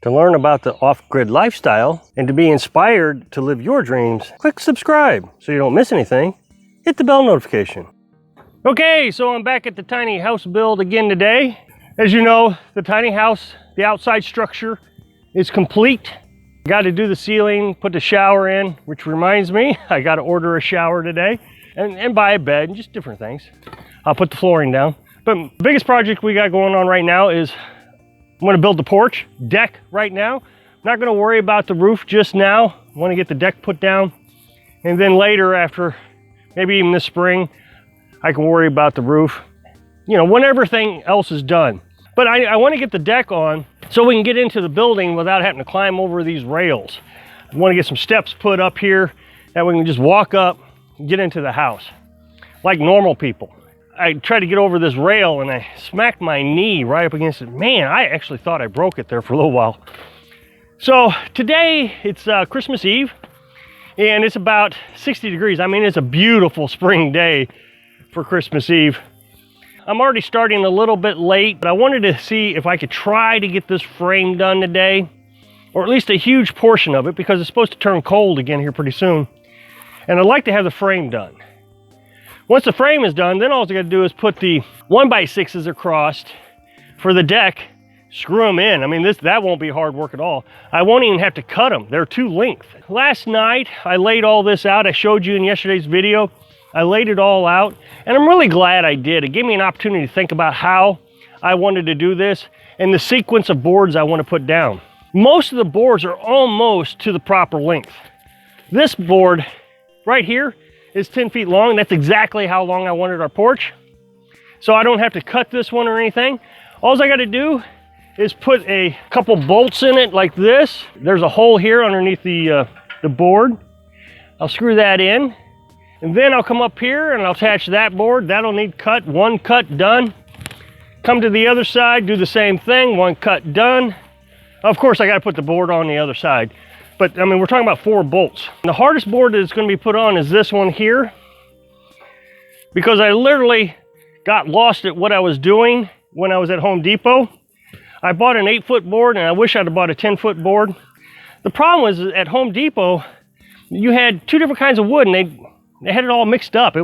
To learn about the off-grid lifestyle and to be inspired to live your dreams, click subscribe so you don't miss anything. Hit the bell notification. Okay, so I'm back at the tiny house build again today. As you know, the tiny house, the outside structure is complete. Got to do the ceiling, put the shower in, which reminds me, I got to order a shower today and buy a bed and just different things. I'll put the flooring down. But the biggest project we got going on right now is I'm going to build the porch deck right now. I'm not going to worry about the roof just now. I want to get the deck put down. And then later, after maybe even this spring, I can worry about the roof, you know, when everything else is done. But I want to get the deck on so we can get into the building without having to climb over these rails. I want to get some steps put up here that we can just walk up and get into the house like normal people. I tried to get over this rail and I smacked my knee right up against it. Man, I actually thought I broke it there for a little while. So today it's Christmas Eve and it's about 60 degrees. I mean, it's a beautiful spring day for Christmas Eve. I'm already starting a little bit late, but I wanted to see if I could try to get this frame done today, or at least a huge portion of it, because it's supposed to turn cold again here pretty soon. And I'd like to have the frame done. Once the frame is done, then all I got to do is put the 1x6s across for the deck, screw them in. I mean, that won't be hard work at all. I won't even have to cut them. They're too length. Last night, I laid all this out. I showed you in yesterday's video. I laid it all out, and I'm really glad I did. It gave me an opportunity to think about how I wanted to do this and the sequence of boards I want to put down. Most of the boards are almost to the proper length. This board right here is 10 feet long. That's exactly how long I wanted our porch. So I don't have to cut this one or anything. All I got to do is put a couple bolts in it like this. There's a hole here underneath the board. I'll screw that in. And then I'll come up here and I'll attach that board. That'll need cut, one cut, done. Come to the other side, do the same thing, one cut, done. Of course, I gotta put the board on the other side. But I mean, we're talking about 4 bolts. The hardest board that's gonna be put on is this one here, because I literally got lost at what I was doing when I was at Home Depot. I bought an 8-foot board and I wish I'd have bought a 10-foot board. The problem was at Home Depot, you had 2 different kinds of wood and they had it all mixed up.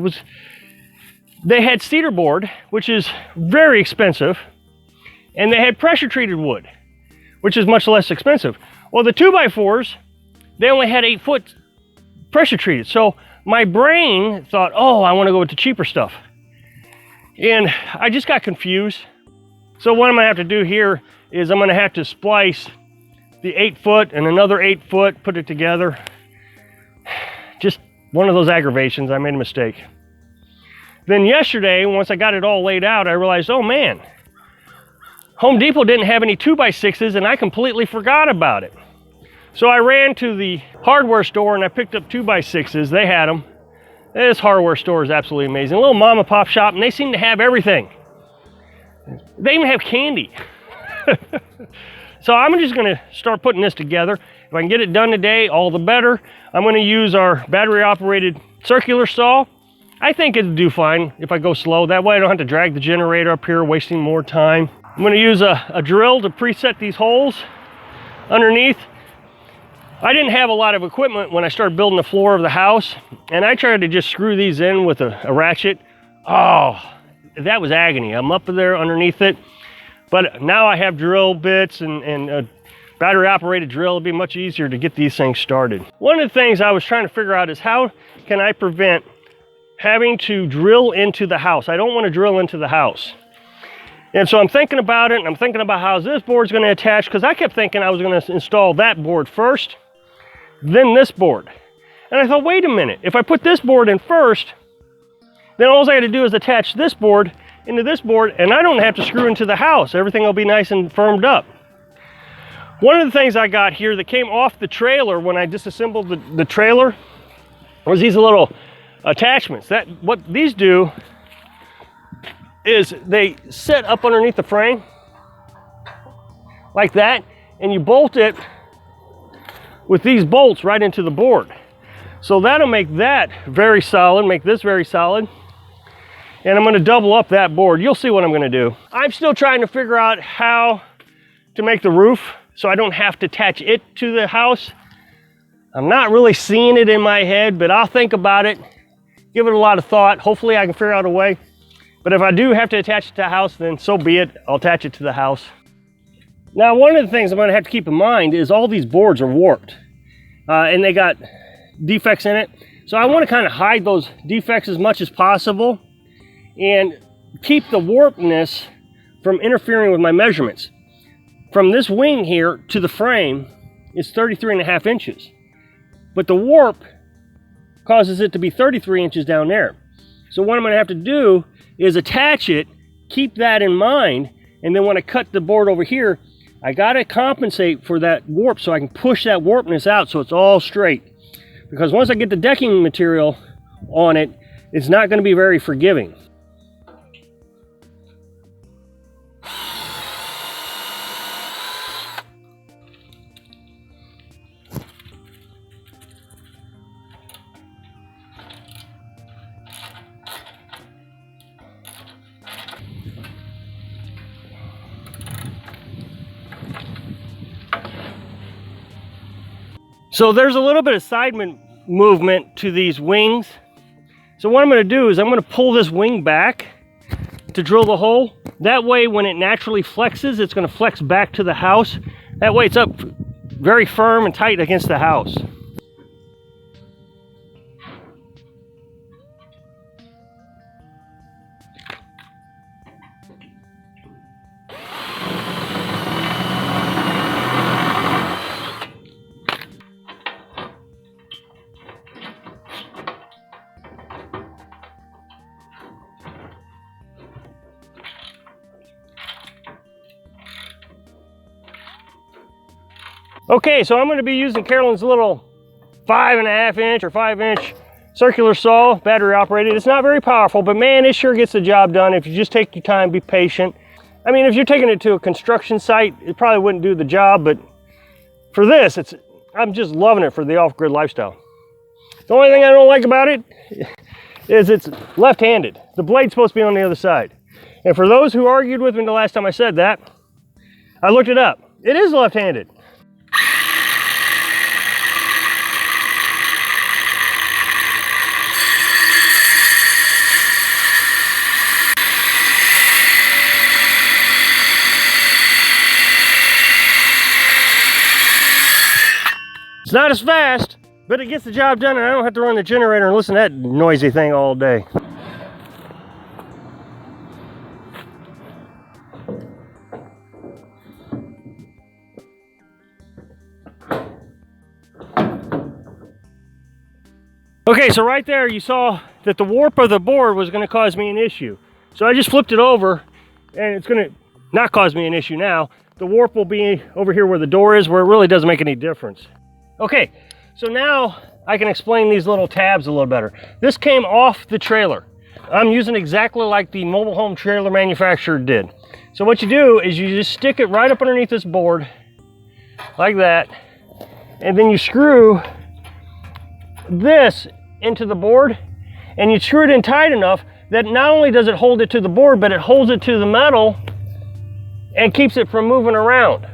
They had cedar board, which is very expensive, and they had pressure treated wood, which is much less expensive. Well, the 2x4s, they only had 8-foot pressure treated. So my brain thought, oh, I want to go with the cheaper stuff. And I just got confused. So what I'm gonna have to do here is I'm gonna have to splice the 8-foot and another 8-foot, put it together. Just one of those aggravations. I made a mistake. Then yesterday, once I got it all laid out, I realized, oh man, Home Depot didn't have any 2x6s and I completely forgot about it. So I ran to the hardware store and I picked up 2x6s. They had them. This hardware store is absolutely amazing. A little mom and pop shop, and they seem to have everything. They even have candy. So I'm just gonna start putting this together. If I can get it done today, all the better. I'm gonna use our battery operated circular saw. I think it'll do fine if I go slow. That way I don't have to drag the generator up here, wasting more time. I'm gonna use a drill to preset these holes underneath. I didn't have a lot of equipment when I started building the floor of the house, and I tried to just screw these in with a ratchet. Oh, that was agony. I'm up there underneath it. But now I have drill bits and a battery operated drill. It'll be much easier to get these things started. One of the things I was trying to figure out is how can I prevent having to drill into the house. I don't want to drill into the house. And so I'm thinking about it, and I'm thinking about how this board's going to attach, because I kept thinking I was going to install that board first, then this board. And I thought, wait a minute, if I put this board in first, then all I got to do is attach this board into this board, and I don't have to screw into the house. Everything will be nice and firmed up. One of the things I got here that came off the trailer when I disassembled the trailer was these little attachments. What these do is they sit up underneath the frame like that, and you bolt it with these bolts right into the board. So that'll make that very solid, make this very solid. And I'm going to double up that board. You'll see what I'm going to do. I'm still trying to figure out how to make the roof so I don't have to attach it to the house. I'm not really seeing it in my head, but I'll think about it, give it a lot of thought. Hopefully I can figure out a way. But if I do have to attach it to the house, then so be it. I'll attach it to the house. Now, one of the things I'm going to have to keep in mind is all these boards are warped and they got defects in it. So I want to kind of hide those defects as much as possible and keep the warpness from interfering with my measurements. From this wing here to the frame is 33.5 inches, but the warp causes it to be 33 inches down there. So what I'm going to have to do is attach it, keep that in mind, and then when I cut the board over here, I got to compensate for that warp so I can push that warpness out so it's all straight. Because once I get the decking material on it, it's not going to be very forgiving. So there's a little bit of side movement to these wings. So what I'm going to do is I'm going to pull this wing back to drill the hole. That way when it naturally flexes, it's going to flex back to the house. That way it's up very firm and tight against the house. Okay, so I'm going to be using Carolyn's little 5.5 inch or 5 inch circular saw, battery operated. It's not very powerful, but man, it sure gets the job done if you just take your time, be patient. I mean, if you're taking it to a construction site, it probably wouldn't do the job, but for this, I'm just loving it for the off-grid lifestyle. The only thing I don't like about it is it's left-handed. The blade's supposed to be on the other side. And for those who argued with me the last time I said that, I looked it up. It is left-handed. It's not as fast, but it gets the job done and I don't have to run the generator and listen to that noisy thing all day. Okay, so right there you saw that the warp of the board was going to cause me an issue. So I just flipped it over and it's going to not cause me an issue now. The warp will be over here where the door is, where it really doesn't make any difference. Okay, so now I can explain these little tabs a little better. This came off the trailer. I'm using exactly like the mobile home trailer manufacturer did. So what you do is you just stick it right up underneath this board like that, and then you screw this into the board and you screw it in tight enough that not only does it hold it to the board, but it holds it to the metal and keeps it from moving around.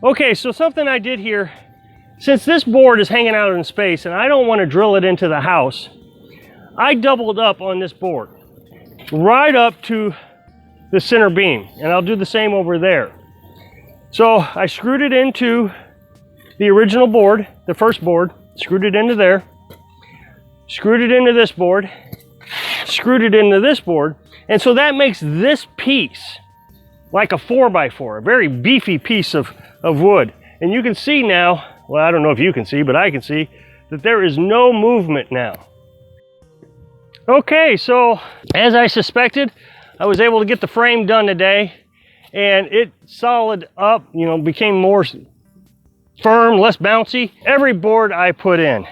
Okay, so something I did here, since this board is hanging out in space and I don't want to drill it into the house, I doubled up on this board right up to the center beam, and I'll do the same over there. So I screwed it into the original board, the first board, screwed it into there, screwed it into this board, screwed it into this board, and so that makes this piece like a 4x4, a very beefy piece of wood. And you can see now, well, I don't know if you can see, but I can see that there is no movement now. Okay, so as I suspected, I was able to get the frame done today, and it solid up, you know, became more firm, less bouncy. Every board I put in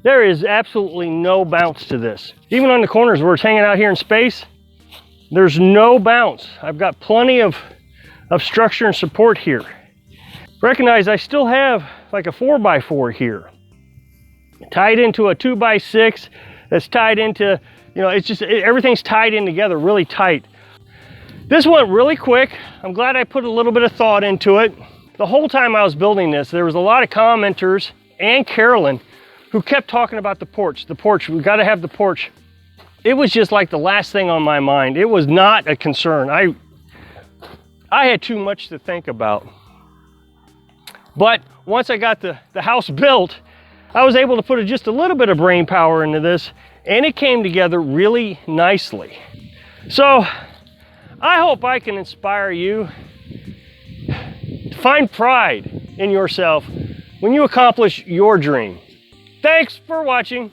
There is absolutely no bounce to this. Even on the corners where it's hanging out here in space, there's no bounce. I've got plenty of structure and support here. Recognize I still have like a 4x4 here, tied into a 2x6 that's tied into, you know, everything's tied in together really tight. This went really quick. I'm glad I put a little bit of thought into it. The whole time I was building this, there was a lot of commenters and Carolyn who kept talking about the porch, we gotta have the porch. It was just like the last thing on my mind. It was not a concern. I had too much to think about. But once I got the house built, I was able to put just a little bit of brain power into this, and it came together really nicely. So I hope I can inspire you to find pride in yourself when you accomplish your dream. Thanks for watching.